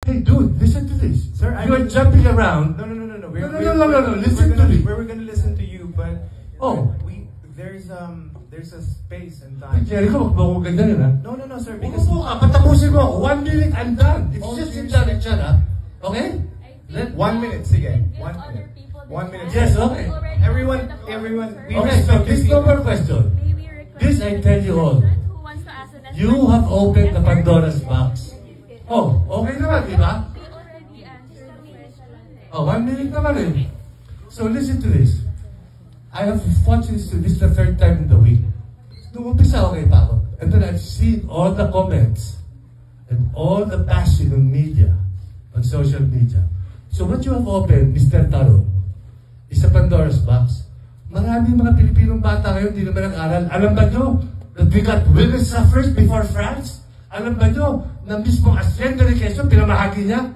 Hey, dude, listen to this. Sir, You're jumping around. No. No. Listen to me. We're gonna listen to you, but there's a space and time. Jericho, magbago ka dyan, ha? No, sir. Because patapusin mo ako. 1 minute, I'm done. It's just in direction, ha? Okay? 1 minute, sige. 1 minute. 1 minute. Yes, okay. Everyone, Okay, so this no more question. This I tell you all. You have opened the Pandora's box. Oh, okay naman, di ba? Oh, 1 minute naman eh. So listen to this. I have watched this the third time in the week. Nung umpisa, okay pa ako. And then I've seen all the comments and all the bashing on media, on social media. So what you have opened, Mr. Taro, is a Pandora's box. Maraming mga Pilipinong bata ngayon hindi naman nag-aral. Alam ba nyo that we got women suffrage before France? Alam ba nyo na mismo Hacienda de Quezon, pinamahagi niya?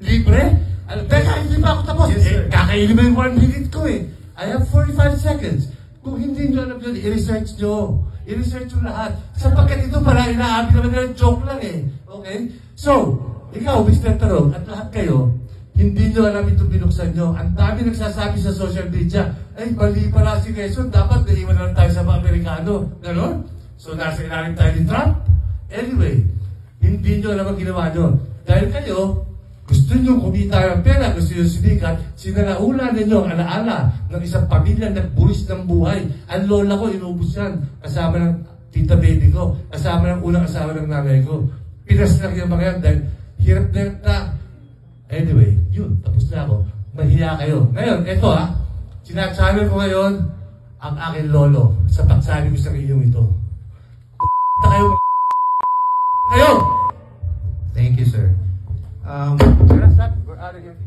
Libre? Teka, hindi pa ako tapos. Yes, kakainin mo yung 1 minute ko eh. I have 45 seconds. Kung hindi nyo alam yun, i-research nyo. I-research nyo lahat. Sapagkat ito pala, inaabi naman nila, joke lang eh. Okay? So, ikaw, Mr. Tarong, at lahat kayo, hindi nyo alam ito binuksan nyo. Ang dami nagsasabi sa social media, ay, mali pala si Quezon, dapat naiwan na lang tayo sa mga Amerikano. Ganon? So, nasa ilalim tayo ni Trump? Anyway, hindi nyo alam ang ginawa nyo. Dahil kayo, gusto nyo kumita ng pera, gusto nyo sumikat, sinalaula ninyo ang alaala ng isang pamilya nagbuwis ng buhay. Ang lola ko, inubos yan. Kasama ng tita baby ko, kasama ng unang asawa ng nanay ko. Pinas lang yung mga yan dahil hirap na. Anyway, yun, tapos na ako. Mahiya kayo. Ngayon, eto sinachannel ko ngayon ang aking lolo sa pagsabi ko sa inyong ito. Kayo! Thank you, sir. We're out of here.